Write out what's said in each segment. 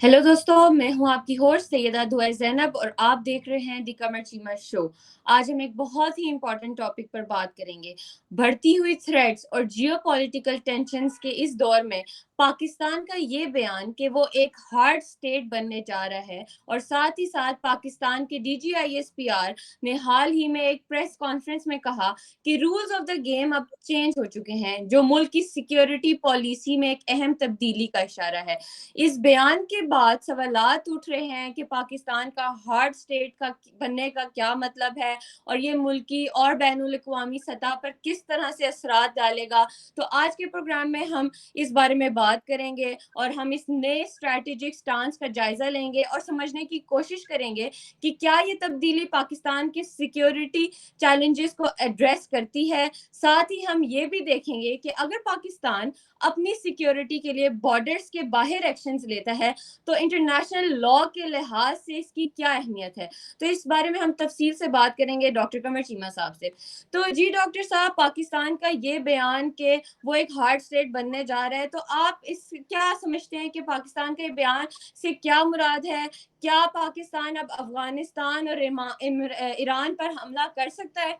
Hello दोस्तों, मैं हूं आपकी होस्ट सैयदा दुआ ज़ैनब और आप देख रहे हैं दी कमर चीमा शो। आज हम एक बहुत ही इम्पोर्टेंट टॉपिक पर बात करेंगे। बढ़ती हुई थ्रेट्स और जियोपॉलिटिकल टेंशन्स के इस दौर में पाकिस्तान का ये बयान कि वो एक हार्ड स्टेट बनने जा रहा है और साथ ही साथ पाकिस्तान के DGISPR ने हाल ही में एक प्रेस कॉन्फ्रेंस में कहा कि रूल्स ऑफ द गेम अब चेंज हो चुके हैं, जो मुल्क की सिक्योरिटी पॉलिसी में एक अहम तब्दीली का इशारा है। इस बयान के बाद सवालात उठ रहे हैं कि पाकिस्तान का हार्ड स्टेट का बनने का क्या मतलब है और ये मुल्की और बैनुल अक़वामी सतह पर किस तरह से असरात डालेगा। तो आज के प्रोग्राम में हम इस बारे में बात करेंगे और हम इस नए स्ट्रैटेजिक स्टांस का जायजा लेंगे और समझने की कोशिश करेंगे कि क्या ये तब्दीली पाकिस्तान के सिक्योरिटी चैलेंजेस को एड्रेस करती है। साथ ही हम ये भी देखेंगे कि अगर पाकिस्तान अपनी सिक्योरिटी के लिए बॉर्डर्स के बाहर एक्शंस लेता है तो इंटरनेशनल लॉ के लिहाज से इसकी क्या अहमियत है। तो इस बारे में हम तफसील से बात करेंगे डॉक्टर कमर चीमा साहब से। तो जी डॉक्टर साहब, पाकिस्तान का ये बयान के वो एक हार्ड स्टेट बनने जा रहा है, तो आप इस क्या समझते हैं कि पाकिस्तान के बयान से क्या मुराद है? क्या पाकिस्तान अब अफगानिस्तान और ईरान पर हमला कर सकता है?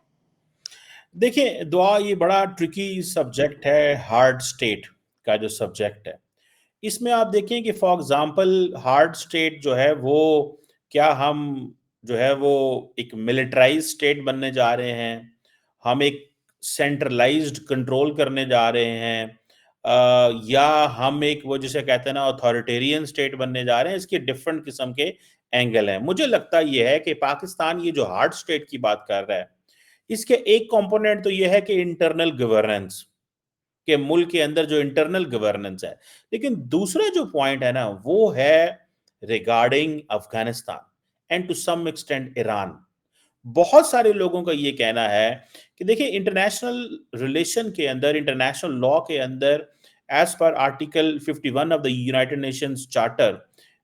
देखिए दुआ ये बड़ा ट्रिकी सब्जेक्ट है। हार्ड स्टेट का जो सब्जेक्ट है, इसमें आप देखें कि फॉर एग्जांपल हार्ड स्टेट जो है वो क्या हम जो है वो एक मिलिटराइज स्टेट बनने जा रहे हैं, हम एक सेंट्रलाइज्ड कंट्रोल करने जा रहे हैं, या हम एक वो जिसे कहते हैं ना अथॉरिटेरियन स्टेट बनने जा रहे हैं। इसके डिफरेंट किस्म के एंगल हैं। मुझे लगता ये है कि पाकिस्तान ये जो हार्ड स्टेट की बात कर रहा है, इसके एक कंपोनेंट तो ये है कि इंटरनल गवर्नेंस के मुल्क के अंदर जो इंटरनल गवर्नेंस है, लेकिन दूसरा जो पॉइंट है ना वो है regarding Afghanistan and to some extent Iran. बहुत सारे लोगों का ये कहना है कि देखिए इंटरनेशनल रिलेशन के अंदर, इंटरनेशनल लॉ के अंदर, एज पर article 51 of the United Nations charter,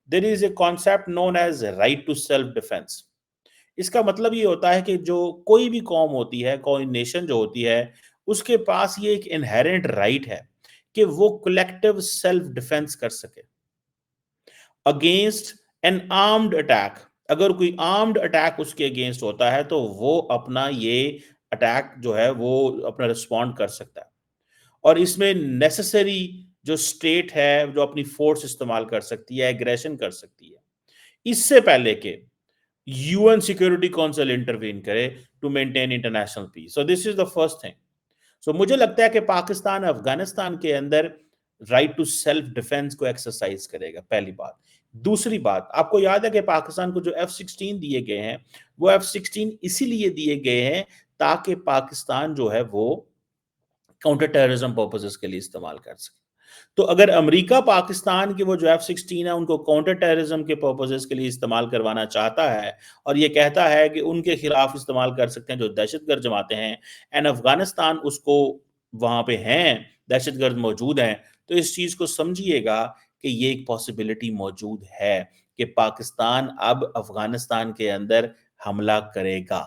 there is a concept known as right to self defence. इसका मतलब ये होता है कि जो कोई भी कौम होती है, कोई नेशन जो होती है, उसके पास ये एक इनहेरेंट राइट है कि वो कलेक्टिव सेल्फ डिफेंस कर सके अगेंस्ट एन आर्म्ड अटैक। अगर कोई आर्म्ड अटैक उसके अगेंस्ट होता है तो वो अपना ये अटैक जो है वो अपना रिस्पॉन्ड कर सकता है। और इसमें नेसेसरी जो स्टेट है जो अपनी फोर्स इस्तेमाल कर सकती है, एग्रेशन कर सकती है, इससे पहले के यूएन सिक्योरिटी काउंसिल इंटरवीन करे to maintain international peace. So this is the first thing. सो मुझे लगता है कि पाकिस्तान अफगानिस्तान के अंदर राइट टू सेल्फ डिफेंस को एक्सरसाइज करेगा, पहली बात। दूसरी बात, आपको याद है कि पाकिस्तान को जो F-16 दिए गए हैं, वो F-16 इसीलिए दिए गए हैं ताकि पाकिस्तान जो है वो काउंटर टेररिज्म पर्पसेस के लिए इस्तेमाल कर सके। तो अगर अमेरिका पाकिस्तान के वो जो F-16 है उनको काउंटर टेररिज्म के पर्पसेस के लिए इस्तेमाल करवाना चाहता है और ये कहता है कि उनके खिलाफ इस्तेमाल कर सकते हैं जो दहशतगर्द जमातें हैं, एंड अफगानिस्तान उसको वहां पे हैं, दहशतगर्द मौजूद हैं, तो इस चीज को समझिएगा कि ये एक पॉसिबिलिटी मौजूद है कि पाकिस्तान अब अफगानिस्तान के अंदर हमला करेगा।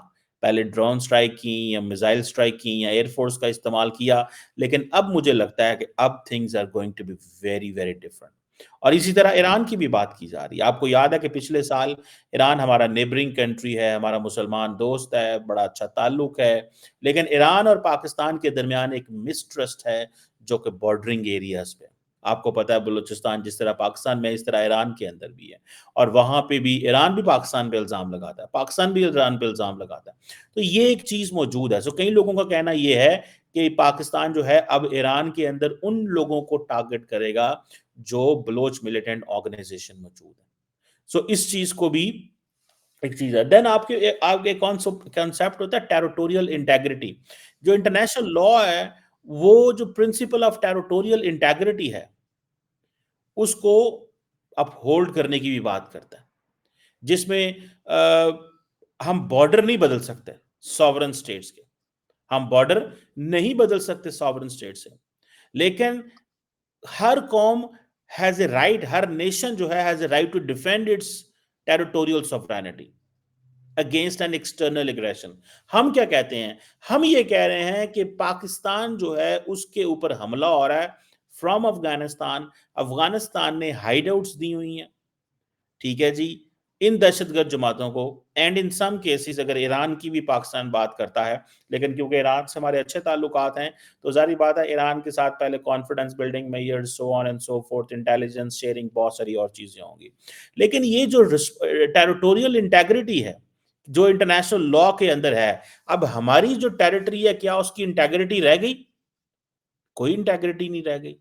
पहले ड्रोन स्ट्राइक की या मिसाइल स्ट्राइक की या एयरफोर्स का इस्तेमाल किया, लेकिन अब मुझे लगता है कि अब things are going to be very very different. और इसी तरह ईरान की भी बात की जा रही है। आपको याद है कि पिछले साल ईरान हमारा नेबरिंग कंट्री है, हमारा मुसलमान दोस्त है, बड़ा अच्छा ताल्लुक है, लेकिन ईरान और पाकिस्तान के दरमियान एक मिसट्रस्ट है जो कि बॉर्डरिंग एरियाज पे। आपको पता है बलूचिस्तान जिस तरह पाकिस्तान में, इस तरह ईरान के अंदर भी है, और वहां पे भी ईरान भी पाकिस्तान पे इल्जाम लगाता है, पाकिस्तान भी ईरान पे इल्जाम लगाता है। तो ये एक चीज मौजूद है। सो कई लोगों का कहना ये है कि पाकिस्तान जो है अब ईरान के अंदर उन लोगों को टारगेट करेगा जो बलोच मिलिटेंट ऑर्गेनाइजेशन मौजूद है। सो इस चीज को भी एक चीज है। देन आपके आपके कॉन्सेप्ट होता है टेरिटोरियल इंटेग्रिटी। जो इंटरनेशनल लॉ है, वो जो प्रिंसिपल ऑफ टेरिटोरियल इंटेग्रिटी है उसको अपहोल्ड करने की भी बात करता है, जिसमें हम बॉर्डर नहीं बदल सकते सॉवरन स्टेट्स के, हम बॉर्डर नहीं बदल सकते सॉवरन स्टेट से, लेकिन हर कौम हैज ए राइट, हर नेशन जो है has a right to defend its territorial sovereignty against an external aggression. हम क्या कहते हैं? हम ये कह रहे हैं कि पाकिस्तान जो है उसके ऊपर हमला हो रहा है फ्रॉम अफगानिस्तान। अफगानिस्तान ने हाइड आउट्स दी हुई हैं, ठीक है जी, इन दहशतगर्द जमातों को, एंड इन सम केसेस अगर ईरान की भी पाकिस्तान बात करता है, लेकिन क्योंकि ईरान से हमारे अच्छे ताल्लुकात हैं, तो जारी बात है ईरान के साथ पहले confidence building measures, so on and so fourth, intelligence sharing, बहुत सारी और चीजें होंगी। लेकिन ये जो टेरिटोरियल इंटेग्रिटी है, जो इंटरनेशनल लॉ के अंदर है, अब हमारी जो टेरिटरी है, क्या उसकी इंटेग्रिटी रह गई? कोई इंटेग्रिटी नहीं रह गई।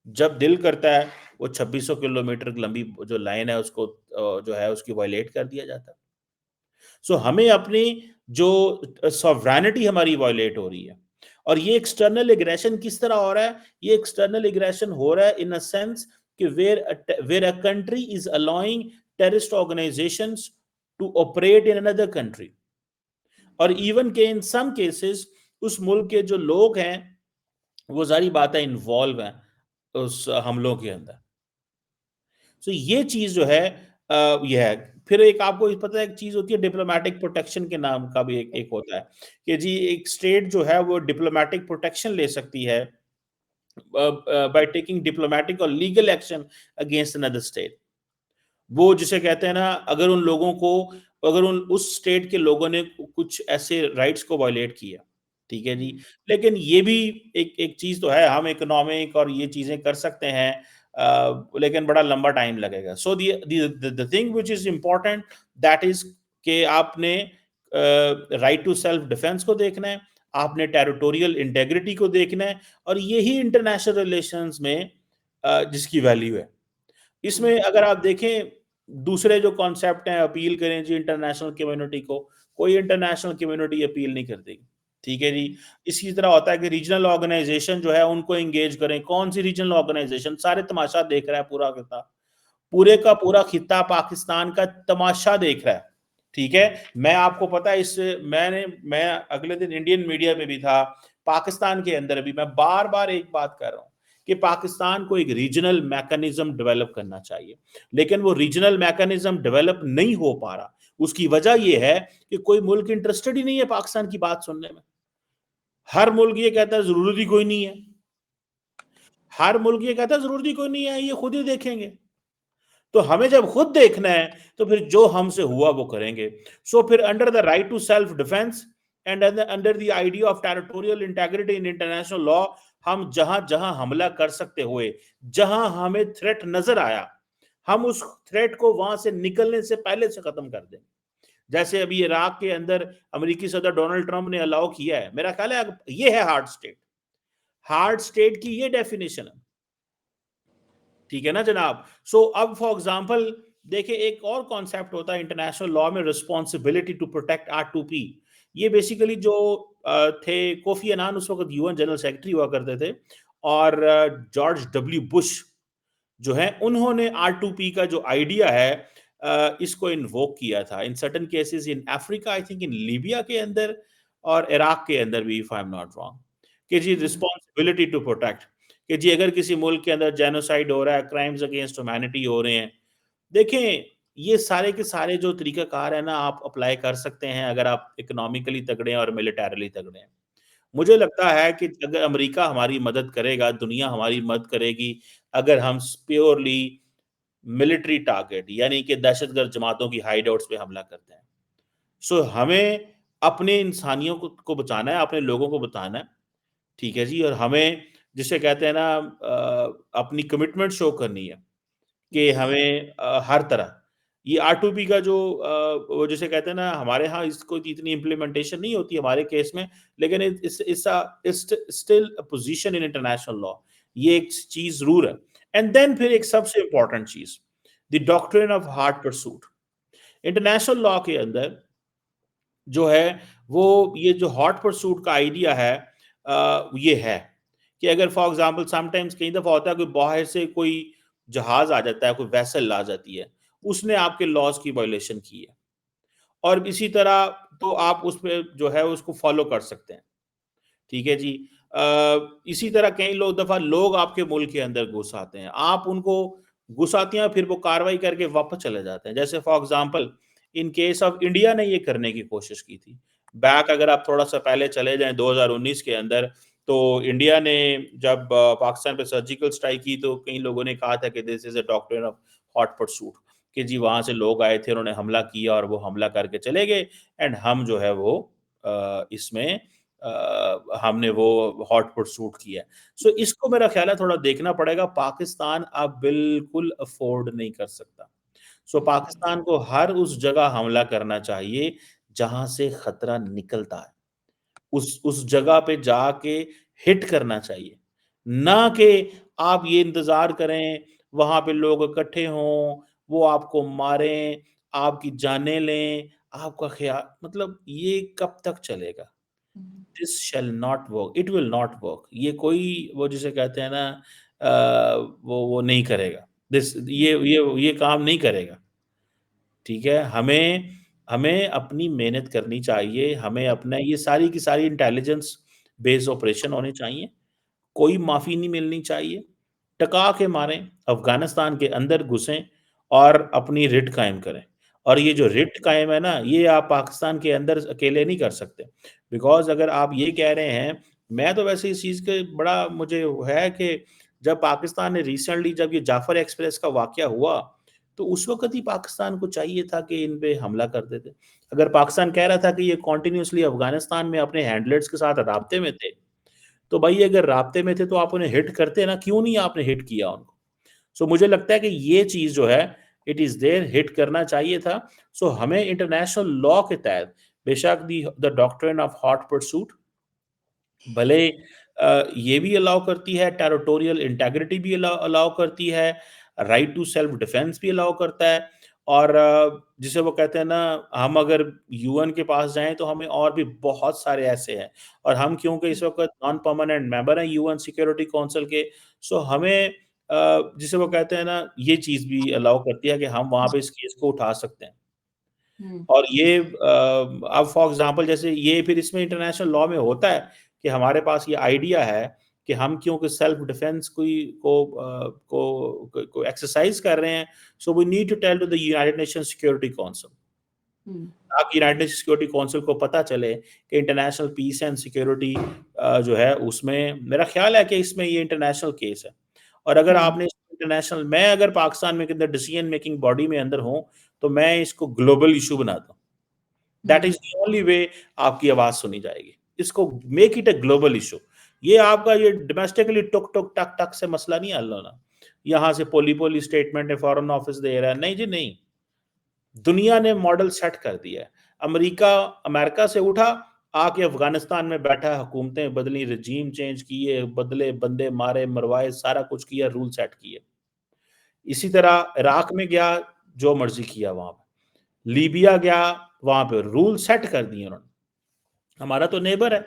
जब दिल करता है वो 2600 किलोमीटर लंबी जो लाइन है उसको जो है उसकी वायलेट कर दिया जाता है। सो हमें अपनी जो सॉवरेनिटी हमारी वायलेट हो रही है। और ये एक्सटर्नल एग्रेशन किस तरह हो रहा है? ये एक्सटर्नल एग्रेशन हो रहा है इन अ सेंस कि where a country is allowing terrorist organisations to operate in another country, और इवन के इन सम केसेस उस मुल्क के जो लोग हैं वो सारी बातें इन्वॉल्व हैं उस हमलों के अंदर। तो ये चीज जो है ये है। फिर एक आपको पता है एक चीज होती है डिप्लोमेटिक प्रोटेक्शन के नाम का भी एक होता है कि जी एक स्टेट जो है वो डिप्लोमेटिक प्रोटेक्शन ले सकती है बाय टेकिंग डिप्लोमेटिक और legal action against another state. वो जिसे कहते हैं ना, अगर उन लोगों को, अगर उन उस स्टेट के लोगों ने कुछ ऐसे राइट्स को वायलेट किया, ठीक है जी। लेकिन ये भी एक एक चीज तो है, हम इकोनॉमिक और ये चीजें कर सकते हैं, लेकिन बड़ा लंबा टाइम लगेगा। So the thing which is important that is कि आपने राइट टू सेल्फ डिफेंस को देखना है, आपने टेरिटोरियल इंटेग्रिटी को देखना है, और यही इंटरनेशनल रिलेशंस में जिसकी वैल्यू है। इसमें अगर आप देखें दूसरे जो कॉन्सेप्ट हैं, अपील करें जी इंटरनेशनल कम्युनिटी को, कोई इंटरनेशनल कम्युनिटी अपील नहीं करती, ठीक है जी। इसी तरह होता है कि रीजनल ऑर्गेनाइजेशन जो है उनको एंगेज करें। कौन सी रीजनल ऑर्गेनाइजेशन? सारे तमाशा देख रहा है पूरा खिता, पूरे का पूरा खिता पाकिस्तान का तमाशा देख रहा है, ठीक है। मैं आपको पता है इस मैं अगले दिन इंडियन मीडिया पे भी था, पाकिस्तान के अंदर भी मैं बार बार एक बात कर रहा हूं कि पाकिस्तान को एक रीजनल मैकेनिज्म डेवलप करना चाहिए, लेकिन वो रीजनल मैकेनिज्म डेवलप नहीं हो पा रहा। उसकी वजह यह है कि कोई मुल्क इंटरेस्टेड ही नहीं है पाकिस्तान की बात सुनने में। हर मुल्क ये कहता है जरूरत ही कोई नहीं है, हर मुल्क ये कहता है जरूरत ही कोई नहीं है, ये खुद ही देखेंगे। तो हमें जब खुद देखना है तो फिर जो हमसे हुआ वो करेंगे। सो फिर under the right to self defence and under the idea of territorial integrity in international law, हम जहां जहां हमला कर सकते हुए, जहां हमें थ्रेट नजर आया, हम उस थ्रेट को वहां से निकलने से पहले से खत्म कर दें। जैसे अभी इराक के अंदर अमेरिकी सदर डोनाल्ड ट्रंप ने अलाउ किया है, मेरा ख्याल है ये है हार्ड स्टेट। हार्ड स्टेट की ये डेफिनेशन है, ठीक है ना जनाब। सो अब फॉर एग्जांपल देखिए एक और कॉन्सेप्ट होता है इंटरनेशनल लॉ में, रिस्पॉन्सिबिलिटी टू प्रोटेक्ट R2P। ये बेसिकली जो थे कोफी अनान उस वक्त यूएन जनरल सेक्रेटरी हुआ करते थे, और जॉर्ज डब्ल्यू बुश जो है उन्होंने R2P का जो आइडिया है इसको इन्वोक किया था in certain cases in Africa, I think in Libya के अंदर और इराक के अंदर भी, if I am not wrong, कि जी रिस्पॉन्सिबिलिटी टू प्रोटेक्ट, कि जी अगर किसी मुल्क के अंदर जेनोसाइड हो रहा है, क्राइम्स अगेंस्ट ह्यूमैनिटी हो रहे हैं, देखें ये सारे के सारे जो तरीकाकार है ना आप अप्लाई कर सकते हैं अगर आप इकोनॉमिकली तगड़े हैं और मिलिटरली तगड़े हैं। मुझे लगता है कि अगर अमेरिका हमारी मदद करेगा, दुनिया हमारी मदद करेगी, अगर हम प्योरली मिलिट्री टारगेट यानी कि दहशतगर्द जमातों की हाइडआउट्स पे हमला करते हैं। सो हमें अपने इंसानियों को बचाना है, अपने लोगों को बताना है, ठीक है जी। और हमें जिसे कहते हैं ना अपनी कमिटमेंट शो करनी है कि हमें हर तरह ये R2P का जो वो जिसे कहते हैं ना, हमारे यहाँ इसको इतनी इम्प्लीमेंटेशन नहीं होती हमारे केस में, लेकिन still position in international law, ये एक चीज जरूर है। एंड देन फिर एक सबसे इंपॉर्टेंट चीज, the doctrine of hard pursuit. International law के अंदर जो है वो ये जो हॉट परसूट का आइडिया है ये है कि अगर फॉर एग्जांपल समटाइम्स कई दफा होता है कोई बाहर से कोई जहाज आ जाता है, कोई वेसल आ जाती है, उसने आपके लॉज की वायलेशन की है, और इसी तरह तो आप उस पे जो है उसको फॉलो कर सकते हैं, ठीक है जी। इसी तरह कई लोग दफा लोग आपके मुल्क के अंदर घुस आते हैं, आप उनको घुस आते हैं, फिर वो कार्रवाई करके वापस चले जाते हैं। जैसे for example in case of India ने ये करने की कोशिश की थी बैक, अगर आप थोड़ा सा पहले चले जाएं 2019 के अंदर, तो इंडिया ने जब पाकिस्तान पे सर्जिकल स्ट्राइक की तो कई लोगों ने कहा था कि this is a doctrine of hot pursuit, कि जी वहाँ से लोग आए थे, उन्होंने हमला किया और वो हमला करके चले गए एंड हम जो है वो इसमें हमने वो हॉट परसूट किया है। सो इसको मेरा ख़्याल है थोड़ा देखना पड़ेगा, पाकिस्तान अब बिल्कुल अफ़ोर्ड नहीं कर सकता। सो पाकिस्तान को हर उस जगह हमला करना चाहिए, जहाँ से खतरा निकलता है। उस जगह पे जाके हिट करना चाहिए। ना कि आप ये इंतज़ार करें, वहाँ पे लोग इकट्ठे हों, वो आपको मारें, आपकी जानें लें, आपका मतलब ये कब तक चलेगा? This shall not work, it will not work. ये कोई वो जिसे कहते हैं ना वो नहीं करेगा। ये काम नहीं करेगा। ठीक है? हमें हमें अपनी मेहनत करनी चाहिए, हमें अपना ये सारी की सारी इंटेलिजेंस बेस्ड ऑपरेशन होने चाहिए, कोई माफ़ी नहीं मिलनी चाहिए, टका के मारें, अफ़गानिस्तान के अंदर घुसें और अपनी रिट कायम करें। और ये जो रिट कायम है ना, ये आप पाकिस्तान के अंदर अकेले नहीं कर सकते। बिकॉज़ अगर आप ये कह रहे हैं मैं तो वैसे इस चीज़ के बड़ा मुझे वो है कि जब पाकिस्तान ने रिसेंटली जब ये जाफ़र एक्सप्रेस का वाक़या हुआ, तो उस वक़्त ही पाकिस्तान को चाहिए था कि इन पे हमला कर देते। अगर पाकिस्तान कह रहा था कि ये कंटीन्यूअसली अफ़गानिस्तान में अपने हैंडलर्स के साथ राब्ते में थे, तो भाई अगर राब्ते में थे तो आप उन्हें हिट करते ना, क्यों नहीं आपने हिट किया उनको? सो मुझे लगता है कि ये चीज़ जो है इट इज़ देयर, हिट करना चाहिए था। सो हमें इंटरनेशनल लॉ के तहत बेशक the doctrine of hot pursuit भले ये भी अलाउ करती है, टेरिटोरियल इंटीग्रिटी भी अलाउ अलाउ करती है, राइट टू सेल्फ डिफेंस भी अलाउ करता है और जिसे वो कहते हैं ना, हम अगर यूएन के पास जाएँ तो हमें और भी बहुत सारे ऐसे हैं और हम क्योंकि इस वक़्त नॉन परमानेंट मेंबर हैं यूएन सिक्योरिटी काउंसिल के, सो हमें जिसे वो कहते हैं ना, ये चीज़ भी अलाउ करती है कि हम वहाँ पे इस केस को उठा सकते हैं। हुँ। और ये अब फॉर एग्ज़ाम्पल जैसे ये फिर इसमें इंटरनेशनल लॉ में होता है कि हमारे पास ये आइडिया है कि हम क्योंकि सेल्फ डिफेंस को एक्सरसाइज़ कर रहे हैं, so we need to tell to the United Nations Security Council. हुँ। ताकि यूनाइटेड नेशन सिक्योरिटी काउंसिल को पता चले कि इंटरनेशनल पीस एंड सिक्योरिटी जो है उसमें मेरा ख़्याल है कि इसमें ये इंटरनेशनल केस है। और अगर हुँ। आपने इंटरनेशनल मैं अगर पाकिस्तान में किधर डिसीजन मेकिंग बॉडी में अंदर हूँ, तो मैं इसको ग्लोबल इश्यू बनाता हूँ। That hmm. Is the only way आपकी आवाज़ सुनी जाएगी। इसको make it a global issue. ये आपका ये डोमेस्टिकली टुक-टुक, टक-टक से मसला नहीं हल होना। यहाँ से पोली-पोली स्टेटमेंट है, फॉरेन ऑफिस दे रहा है। नहीं जी नहीं। दुनिया ने मॉडल सेट कर दिया है। अमेरिका से उठा, आके अफ़गानिस्तान में बैठा, हुकूमतें बदली, रजीम चेंज किए, बदले, बंदे मारे, मरवाए, सारा कुछ किया, रूल सेट किए। इसी तरह इराक में गया, जो मर्ज़ी किया वहाँ पे। लीबिया गया, वहाँ पे रूल सेट कर दिए उन्होंने। हमारा तो नेबर है,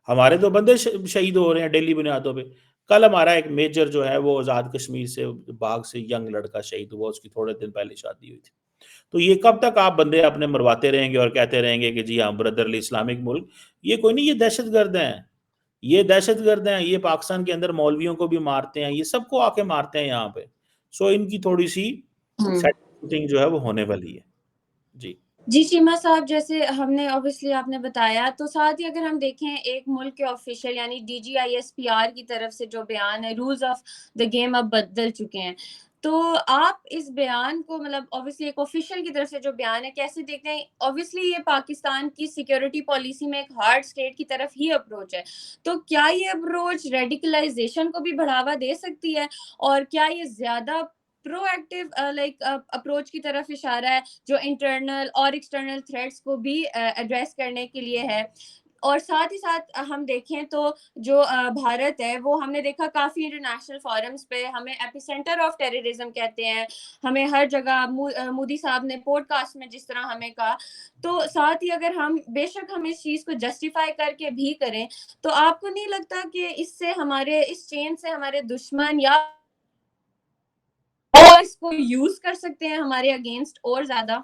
हमारे तो बंदे शहीद हो रहे हैं डेली बुनियादों पे। कल हमारा एक मेजर जो है वो आज़ाद कश्मीर से बाग से यंग लड़का शहीद हुआ, उसकी थोड़े दिन पहले शादी हुई थी। तो ये कब तक आप बंदे अपने मरवाते रहेंगे और कहते रहेंगे कि जी हाँ, ब्रदरली इस्लामिक मुल्क, ये कोई नहीं, ये दहशतगर्द हैं। ये दहशतगर्द हैं, ये पाकिस्तान के अंदर मौलवियों को भी मारते हैं, ये सबको आके मारते हैं यहाँ पे। सो इनकी थोड़ी-सी हुँ। सेटिंग जो है वो होने वाली है। जी। जी, चीमा साहब, जैसे हमने ऑब्वियसली आपने बताया, तो साथ ही अगर हम देखें एक मुल्क के ऑफ़िशियल यानी डीजीआईएसपीआर की तरफ से जो बयान है, रूल्स ऑफ द गेम अब बदल चुके हैं। तो आप इस बयान को मतलब ऑब्वियसली एक ऑफ़िशियल की तरफ से जो बयान है, कैसे देखते हैं? ऑब्वियसली ये पाकिस्तान की सिक्योरिटी पॉलिसी में एक हार्ड स्टेट की तरफ ही अप्रोच है। तो क्या ये अप्रोच रेडिकलाइज़ेशन को भी बढ़ावा दे सकती है? और क्या ये ज़्यादा प्रोएक्टिव अप्रोच की तरफ इशारा है, जो इंटरनल और एक्सटर्नल थ्रेट्स को भी एड्रेस करने के लिए है? और साथ ही साथ हम देखें तो जो भारत है, वो हमने देखा काफ़ी इंटरनेशनल फोरम्स पे हमें एपिसेंटर ऑफ टेररिज्म कहते हैं। हमें हर जगह मोदी साहब ने पॉडकास्ट में जिस तरह हमें कहा, तो साथ ही अगर हम बेशक हम इस चीज़ को जस्टिफाई करके भी करें, तो आपको नहीं लगता कि इससे हमारे इस चेन से हमारे दुश्मन या और इसको यूज़ कर सकते हैं हमारे अगेंस्ट और ज़्यादा?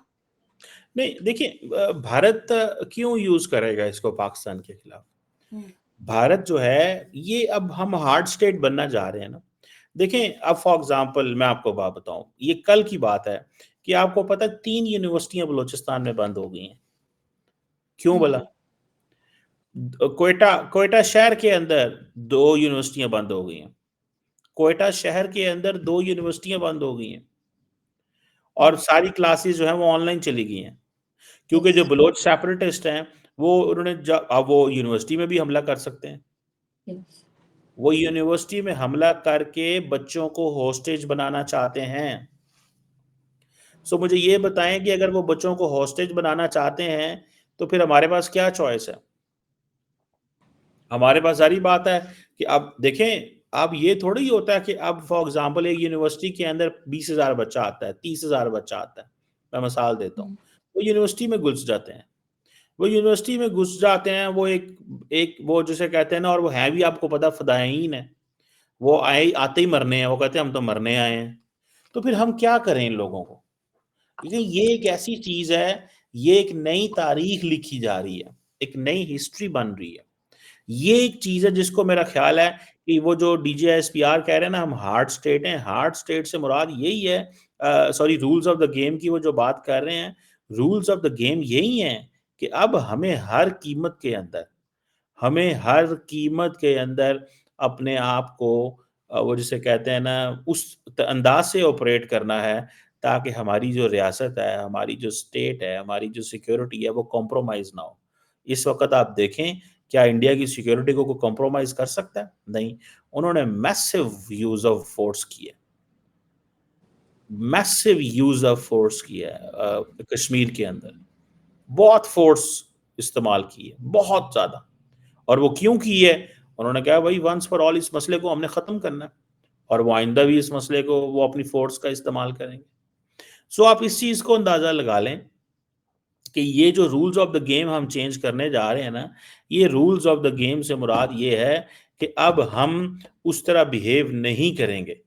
नहीं, देखिए भारत क्यों यूज़ करेगा इसको पाकिस्तान के खिलाफ? हुँ। भारत जो है, ये अब हम हार्ड स्टेट बनना जा रहे हैं ना। देखें, अब फॉर एग्ज़ाम्पल मैं आपको बात बताऊँ, ये कल की बात है कि आपको पता है 3 यूनिवर्सिटियाँ बलूचिस्तान में बंद हो गई हैं। क्यों भला? हुँ। क्वेटा क्वेटा शहर के अंदर 2 यूनिवर्सिटियाँ बंद हो गई हैं। क्वेटा शहर के अंदर 2 यूनिवर्सिटियाँ बंद हो गई हैं। और सारी क्लासेस जो है वो ऑनलाइन चली गई हैं, क्योंकि जो यस, बलोच सेपरेटिस्ट हैं वो उन्होंने अब वो यूनिवर्सिटी में भी हमला कर सकते हैं। यस। वो यूनिवर्सिटी में हमला करके बच्चों को होस्टेज बनाना चाहते हैं। सो मुझे ये बताएं कि अगर वो बच्चों को होस्टेज बनाना चाहते हैं तो फिर हमारे पास क्या चॉइस है? हमारे पास सारी बात है कि अब देखें, अब ये थोड़ी होता है कि अब फॉर एग्जांपल एक यूनिवर्सिटी के अंदर 20,000 बच्चा आता है, 30,000 बच्चा आता है, मैं मिसाल देता हूँ। वो यूनिवर्सिटी में घुस जाते हैं, वो यूनिवर्सिटी में घुस जाते हैं, वो एक एक वो जिसे कहते हैं ना, और वो हैं भी आपको पता फ़दायीन है, वो आते ही मरने हैं, वो कहते हैं हम तो मरने आए हैं। तो फिर हम क्या करें इन लोगों को? क्योंकि ये एक ऐसी चीज़ है, ये एक नई तारीख लिखी जा रही है, एक नई हिस्ट्री बन रही है। ये एक चीज़ है जिसको मेरा ख़्याल है कि वो जो डीजीएसपीआर कह रहे हैं ना, हम हार्ड स्टेट हैं, हार्ड स्टेट से मुराद यही है, sorry, rules of the game की वो जो बात कर रहे हैं, रूल्स ऑफ द गेम यही हैं कि अब हमें हर कीमत के अंदर अपने आप को वो जिसे कहते हैं ना, उस अंदाज से ऑपरेट करना है ताकि हमारी जो रियासत है, हमारी जो स्टेट है, हमारी जो सिक्योरिटी है वो कॉम्प्रोमाइज़ ना हो। इस वक़्त आप देखें, क्या इंडिया की सिक्योरिटी को कोई कॉम्प्रोमाइज़ कर सकता है? नहीं। उन्होंने मैसिव यूज़ ऑफ फोर्स किया है कश्मीर के अंदर। बहुत फोर्स इस्तेमाल की है, बहुत ज़्यादा। और वो क्यों की है? उन्होंने कहा भाई वंस फॉर ऑल इस मसले को हमने ख़त्म करना है, और वो आइंदा भी इस मसले को वो अपनी फोर्स का इस्तेमाल करेंगे। सो आप इस चीज़ को अंदाज़ा लगा लें कि ये जो रूल्स ऑफ द गेम हम चेंज करने जा रहे हैं ना, ये रूल्स ऑफ द गेम से मुराद ये है कि अब हम उस तरह बिहेव नहीं करेंगे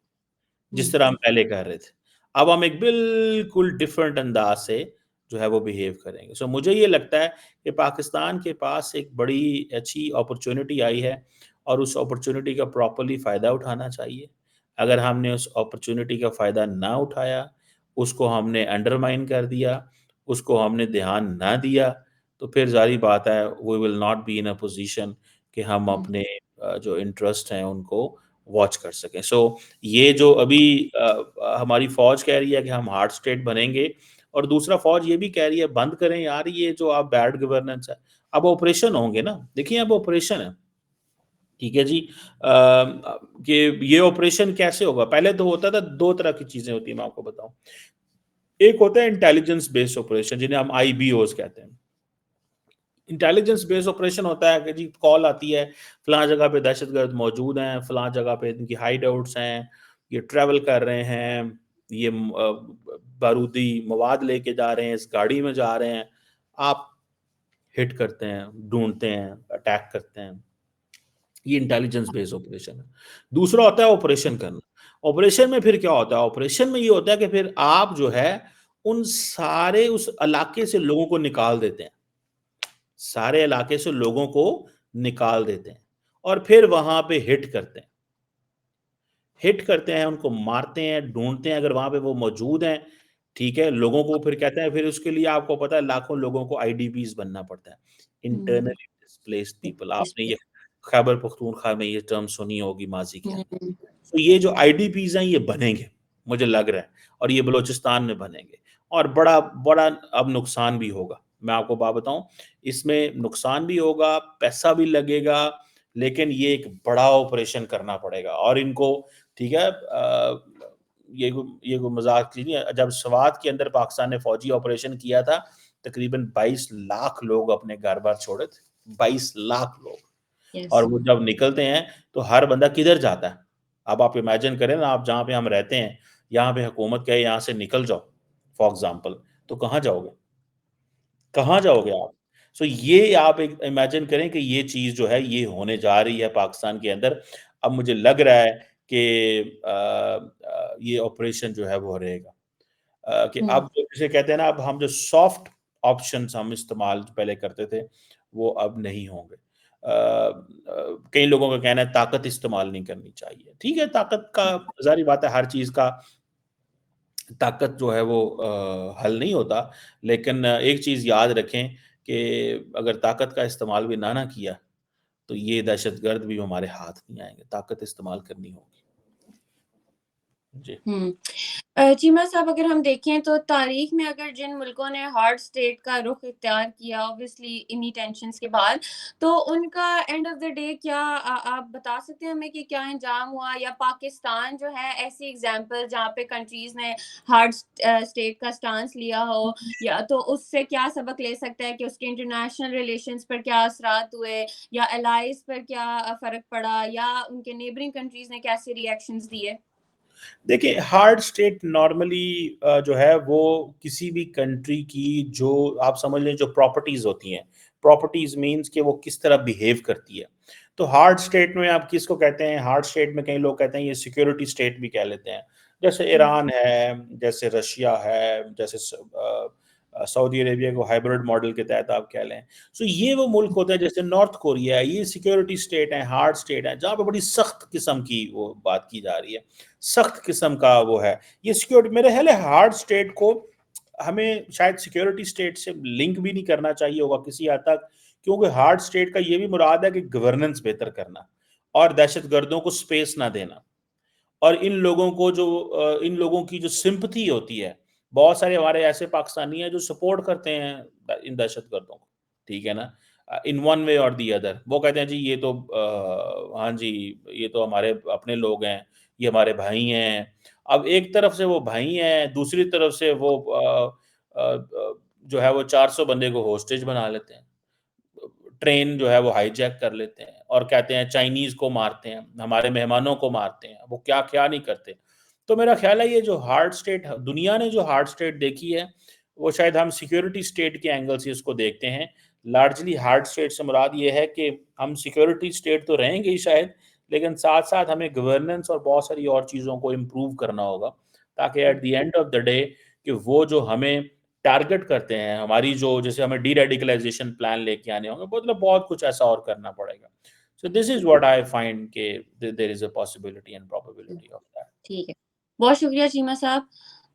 जिस तरह हम पहले कर रहे थे। अब हम एक बिल्कुल डिफरेंट अंदाज से जो है वो बिहेव करेंगे। सो मुझे ये लगता है कि पाकिस्तान के पास एक बड़ी अच्छी अपॉर्चुनिटी आई है, और उस अपॉर्चुनिटी का प्रॉपर्ली फ़ायदा उठाना चाहिए। अगर हमने उस अपॉर्चुनिटी का फ़ायदा ना उठाया, उसको हमने अंडरमाइन कर दिया, उसको हमने ध्यान ना दिया, तो फिर ज़ाहिर बात है we will not be in a position कि हम अपने जो इंटरेस्ट हैं उनको वॉच कर सकें। सो ये जो अभी हमारी फ़ौज कह रही है कि हम हार्ड स्टेट बनेंगे, और दूसरा फ़ौज ये भी कह रही है बंद करें यार ये जो आप बैड गवर्नेंस है। अब ऑपरेशन होंगे ना, देखिए अब ऑपरेशन है, ठीक है जी। कि ये ऑपरेशन कैसे होगा? पहले तो होता था, 2 तरह की चीज़ें होती हैं, मैं आपको बताऊँ। एक होता है इंटेलिजेंस बेस्ड ऑपरेशन जिन्हें हम आईबीओज़ कहते हैं। इंटेलिजेंस बेस्ड ऑपरेशन होता है कि जी कॉल आती है, फलां जगह पे दहशतगर्द मौजूद हैं, फलां जगह पे इनकी हाइड आउट्स हैं, ये ट्रैवल कर रहे हैं, ये बारूदी मवाद लेके जा रहे हैं, इस गाड़ी में जा रहे हैं। आप हिट करते हैं, ढूंढते हैं, अटैक करते हैं। ये इंटेलिजेंस बेस्ड ऑपरेशन है। दूसरा होता है ऑपरेशन करना। ऑपरेशन में फिर क्या होता है? ऑपरेशन में ये होता है कि फिर आप जो है उन सारे उस इलाके से लोगों को निकाल देते हैं। सारे इलाके से लोगों को निकाल देते हैं और फिर वहां पे हिट करते हैं। हिट करते हैं, उनको मारते हैं, ढूंढते हैं, अगर वहां पे वो मौजूद हैं, ठीक है, लोगों को फिर कहते हैं, फिर उसके लिए आपको पता है लाखों लोगों को आईडीपीज बनना पड़ता है, इंटरनली डिस्प्लेस्ड पीपल। आपने ये खैबर पख्तूनख्वा में ये टर्म सुनी होगी माजी के अंदर। तो ये जो आईडीपीज हैं ये बनेंगे, मुझे लग रहा है, और ये बलूचिस्तान में बनेंगे, और बड़ा बड़ा अब नुकसान भी होगा। मैं आपको बात बताऊं, इसमें नुकसान भी होगा, पैसा भी लगेगा, लेकिन ये एक बड़ा ऑपरेशन करना पड़ेगा और इनको, ठीक है, ये कोई मजाक चीज नहीं है। जब स्वात के अंदर पाकिस्तान ने फौजी ऑपरेशन किया था, तकरीबन 22 लाख लोग अपने घर बार छोड़े थे, 22 लाख लोग। और यस। वो जब निकलते हैं तो हर बंदा किधर जाता है? अब आप इमेजिन करें ना, आप जहाँ पे हम रहते हैं, यहाँ पे हुकूमत कहे यहाँ से निकल जाओ फॉर एग्जाम्पल, तो कहाँ जाओगे? कहाँ जाओगे आप? सो ये आप एक इमेजिन करें कि ये चीज़ जो है ये होने जा रही है पाकिस्तान के अंदर। अब मुझे लग रहा है कि ये ऑपरेशन जो है वो रहेगा। कि अब जो जिसे कहते हैं ना, अब हम जो सॉफ्ट ऑप्शंस हम इस्तेमाल पहले करते थे, वो अब नहीं होंगे। कई लोगों का कहना है ताकत इस्तेमाल नहीं करनी चाहिए। ठीक है, ताकत का ज़ाहिर बात है, हर चीज़ का ताकत जो है वो हल नहीं होता, लेकिन एक चीज़ याद रखें कि अगर ताकत का इस्तेमाल भी ना किया, तो ये दहशतगर्द भी हमारे हाथ नहीं आएँगे, ताकत इस्तेमाल करनी होगी। जी। चीमा साहब, अगर हम देखें तो तारीख में अगर जिन मुल्कों ने हार्ड स्टेट का रुख इख्तियार किया ऑब्वियसली इन्हीं टेंशन्स के बाद, तो उनका एंड ऑफ द डे क्या आप बता सकते हैं हमें कि क्या अंजाम हुआ? या पाकिस्तान जो है ऐसी एग्ज़ाम्पल जहाँ पे कंट्रीज़ ने हार्ड स्टेट का स्टांस लिया हो, या तो उससे क्या सबक ले सकता है कि उसके इंटरनेशनल रिलेशंस पर क्या असरात हुए, या एलाइज़ पर क्या फ़र्क पड़ा, या उनके नेबरिंग कंट्रीज़ ने कैसे रिएक्शंस दिए? देखिए, हार्ड स्टेट नॉर्मली जो है वो किसी भी कंट्री की जो आप समझ लें जो प्रॉपर्टीज़ होती हैं, प्रॉपर्टीज़ मीन्स कि वो किस तरह बिहेव करती है। तो हार्ड स्टेट में आप किसको कहते हैं? हार्ड स्टेट में कई लोग कहते हैं ये सिक्योरिटी स्टेट भी कह लेते हैं। जैसे हुँ, ईरान है, जैसे रशिया है, जैसे सऊदी अरेबिया को हाइब्रिड मॉडल के तहत आप कह लें। सो ये वो मुल्क होते हैं जैसे नॉर्थ कोरिया है, ये सिक्योरिटी स्टेट है, हार्ड स्टेट है, जहाँ पे बड़ी सख्त किस्म की वो बात की जा रही है। सख्त किस्म का वो है। ये सिक्योरिटी मेरे ख्याल है हार्ड स्टेट को हमें शायद सिक्योरिटी स्टेट से लिंक भी नहीं करना चाहिए होगा किसी हद तक, क्योंकि हार्ड स्टेट का ये भी मुराद है कि गवर्नेंस बेहतर करना और दहशतगर्दों को स्पेस ना देना। और इन लोगों की जो सिंपथी होती है, बहुत सारे हमारे ऐसे पाकिस्तानी हैं जो सपोर्ट करते हैं इन दहशतगर्दों को, ठीक है ना? इन वन वे और दी अदर वो कहते हैं जी ये तो हाँ जी, ये तो हमारे अपने लोग हैं, ये हमारे भाई हैं। अब एक तरफ से वो भाई हैं, दूसरी तरफ से वो जो है वो 400 बंदे को होस्टेज बना लेते हैं। ट्रेन जो है वो हाईजैक कर लेते हैं और कहते हैं चाइनीज़ को मारते हैं, हमारे मेहमानों को मारते हैं, वो क्या-क्या नहीं करते। तो मेरा ख़्याल है ये जो हार्ड स्टेट दुनिया ने जो हार्ड स्टेट देखी है, वो शायद हम सिक्योरिटी स्टेट के एंगल से इसको देखते हैं। लार्जली हार्ड स्टेट से मुराद ये है कि हम सिक्योरिटी स्टेट तो रहेंगे ही शायद, लेकिन साथ-साथ हमें गवर्नेंस और बहुत सारी और चीज़ों को इम्प्रूव करना होगा, ताकि at the end of the day कि वो जो हमें टारगेट करते हैं, हमारी जो जैसे हमें डी-रेडिकलाइज़ेशन प्लान लेके आने होंगे, मतलब बहुत कुछ ऐसा और करना पड़ेगा। So this is what I find कि there is a possibility and probability of that. ठीक है। बहुत शुक्रिया चीमा साहब।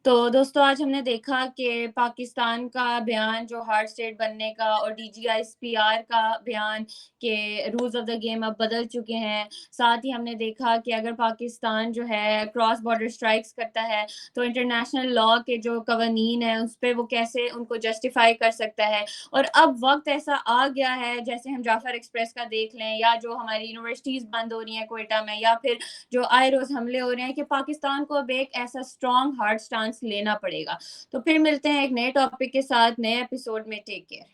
तो दोस्तों, आज हमने देखा कि पाकिस्तान का बयान जो हार्ड स्टेट बनने का और डीजीआईएसपीआर का बयान कि रूल्स ऑफ द गेम अब बदल चुके हैं। साथ ही हमने देखा कि अगर पाकिस्तान जो है क्रॉस बॉर्डर स्ट्राइक्स करता है, तो इंटरनेशनल लॉ के जो कवानीन हैं, उस पे वो कैसे उनको जस्टिफ़ाई कर सकता है। और अब वक़्त ऐसा आ गया है, जैसे हम जाफ़र एक्सप्रेस का देख लें, या जो हमारी यूनिवर्सिटीज़ बंद हो रही हैं क्वेटा में, या फिर जो आए रोज़ हमले हो रहे हैं, कि पाकिस्तान को अब एक ऐसा स्ट्रॉन्ग हार्ड स्टांस लेना पड़ेगा। तो फिर मिलते हैं एक नए टॉपिक के साथ नए एपिसोड में। Take care.